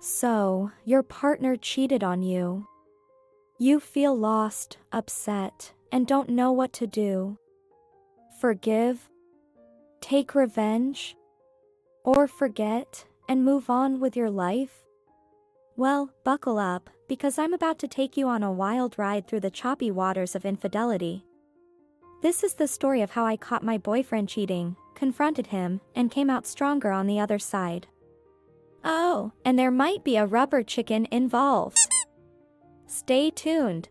So, your partner cheated on you. You feel lost, upset, and don't know what to do. Forgive? Take revenge? Or forget and move on with your life? Well, buckle up, because I'm about to take you on a wild ride through the choppy waters of infidelity. This is the story of how I caught my boyfriend cheating, confronted him, and came out stronger on the other side. Oh, and there might be a rubber chicken involved. Stay tuned.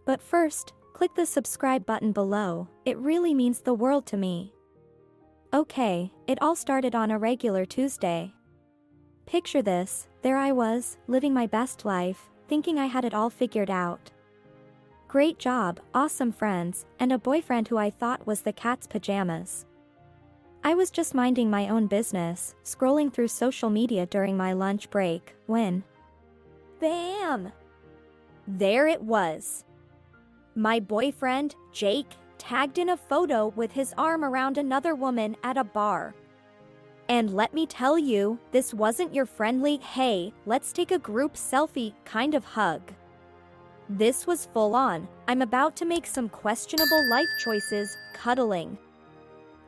But first, click the subscribe button below, it really means the world to me. Okay, it all started on a regular Tuesday. Picture this, there I was, living my best life, thinking I had it all figured out. Great job, awesome friends, and a boyfriend who I thought was the cat's pajamas. I was just minding my own business, scrolling through social media during my lunch break, when bam! There it was. My boyfriend, Jake, tagged in a photo with his arm around another woman at a bar. And let me tell you, this wasn't your friendly, hey, let's take a group selfie kind of hug. This was full on, I'm about to make some questionable life choices, cuddling.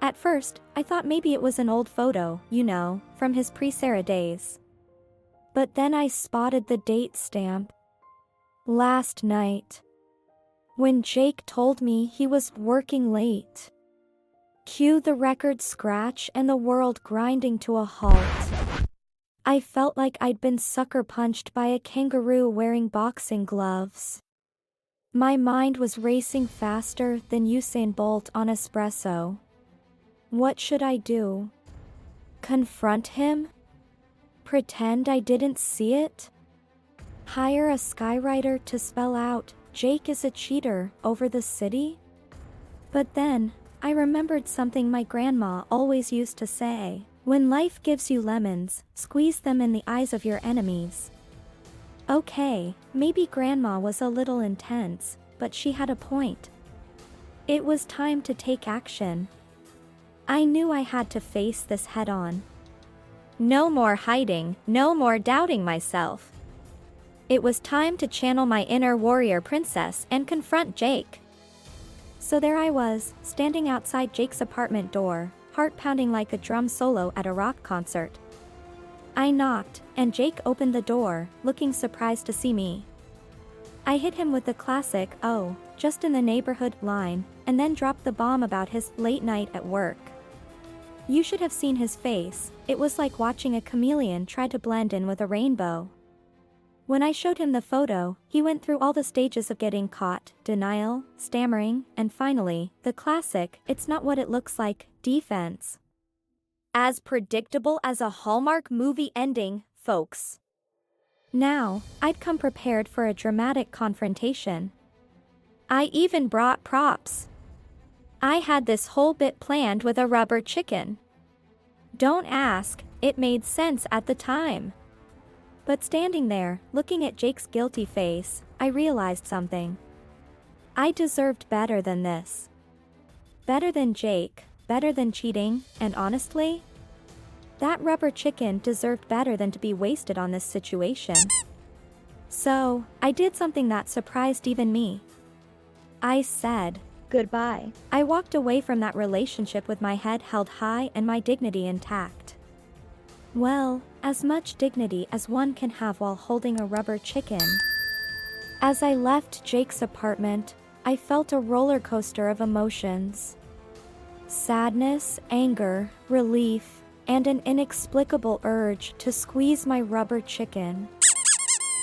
At first, I thought maybe it was an old photo, from his pre-Sarah days. But then I spotted the date stamp. Last night. When Jake told me he was working late. Cue the record scratch and the world grinding to a halt. I felt like I'd been sucker punched by a kangaroo wearing boxing gloves. My mind was racing faster than Usain Bolt on espresso. What should I do? Confront him? Pretend I didn't see it? Hire a skywriter to spell out, Jake is a cheater, over the city? But then, I remembered something my grandma always used to say. When life gives you lemons, squeeze them in the eyes of your enemies. Okay, maybe grandma was a little intense, but she had a point. It was time to take action. I knew I had to face this head on. No more hiding, no more doubting myself. It was time to channel my inner warrior princess and confront Jake. So there I was, standing outside Jake's apartment door, heart pounding like a drum solo at a rock concert. I knocked, and Jake opened the door, looking surprised to see me. I hit him with the classic, oh, just in the neighborhood line, and then dropped the bomb about his late night at work. You should have seen his face, it was like watching a chameleon try to blend in with a rainbow. When I showed him the photo, he went through all the stages of getting caught, denial, stammering, and finally, the classic, it's not what it looks like, defense. As predictable as a Hallmark movie ending, folks. Now, I'd come prepared for a dramatic confrontation. I even brought props. I had this whole bit planned with a rubber chicken. Don't ask, it made sense at the time. But standing there, looking at Jake's guilty face, I realized something. I deserved better than this. Better than Jake, better than cheating, and honestly, that rubber chicken deserved better than to be wasted on this situation. So, I did something that surprised even me. I said goodbye. I walked away from that relationship with my head held high and my dignity intact. Well, as much dignity as one can have while holding a rubber chicken. As I left Jake's apartment, I felt a roller coaster of emotions. Sadness, anger, relief, and an inexplicable urge to squeeze my rubber chicken.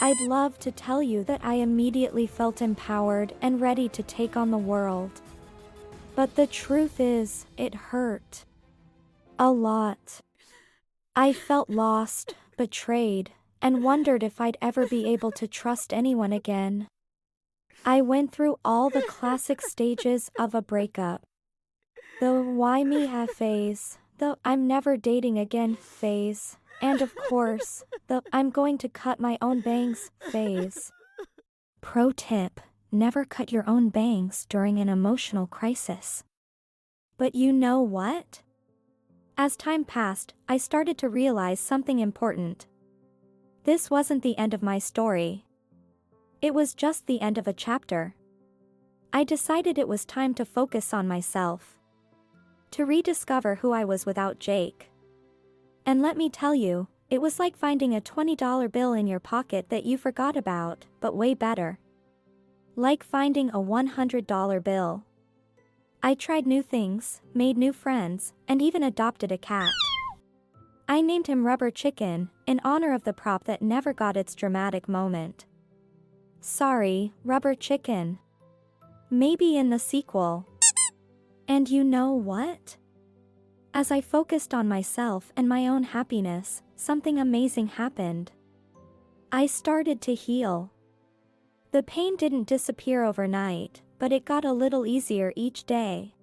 I'd love to tell you that I immediately felt empowered and ready to take on the world. But the truth is, it hurt. A lot. I felt lost, betrayed, and wondered if I'd ever be able to trust anyone again. I went through all the classic stages of a breakup. The why me phase, the I'm never dating again phase, and of course, the I'm going to cut my own bangs phase. Pro tip, never cut your own bangs during an emotional crisis. But you know what? As time passed, I started to realize something important. This wasn't the end of my story. It was just the end of a chapter. I decided it was time to focus on myself. To rediscover who I was without Jake. And let me tell you, it was like finding a $20 bill in your pocket that you forgot about, but way better. Like finding a $100 bill. I tried new things, made new friends, and even adopted a cat. I named him Rubber Chicken, in honor of the prop that never got its dramatic moment. Sorry, Rubber Chicken. Maybe in the sequel. And you know what? As I focused on myself and my own happiness, something amazing happened. I started to heal. The pain didn't disappear overnight, but it got a little easier each day.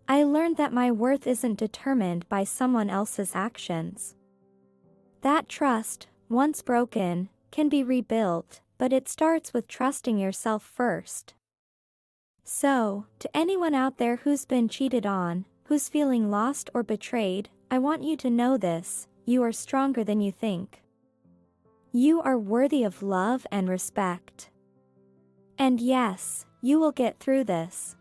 I learned that my worth isn't determined by someone else's actions. That trust, once broken, can be rebuilt, but it starts with trusting yourself first. So, to anyone out there who's been cheated on, who's feeling lost or betrayed, I want you to know this: you are stronger than you think. You are worthy of love and respect. And yes, you will get through this.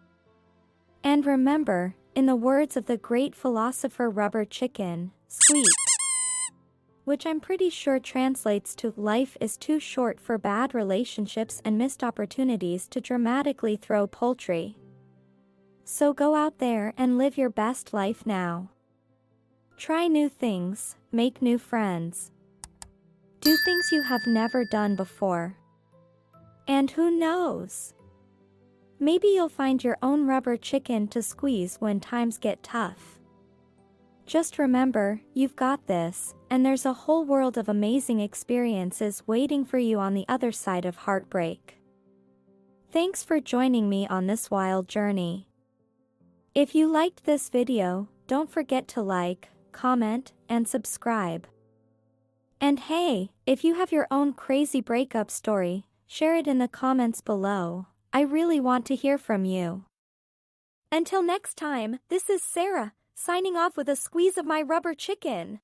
And remember, in the words of the great philosopher Rubber Chicken, squeak, which I'm pretty sure translates to life is too short for bad relationships and missed opportunities to dramatically throw poultry. So go out there and live your best life now. Try new things, make new friends. Do things you have never done before. And who knows? Maybe you'll find your own rubber chicken to squeeze when times get tough. Just remember, you've got this, and there's a whole world of amazing experiences waiting for you on the other side of heartbreak. Thanks for joining me on this wild journey. If you liked this video, don't forget to like, comment, and subscribe. And hey, if you have your own crazy breakup story, share it in the comments below. I really want to hear from you. Until next time, this is Sarah, signing off with a squeeze of my rubber chicken.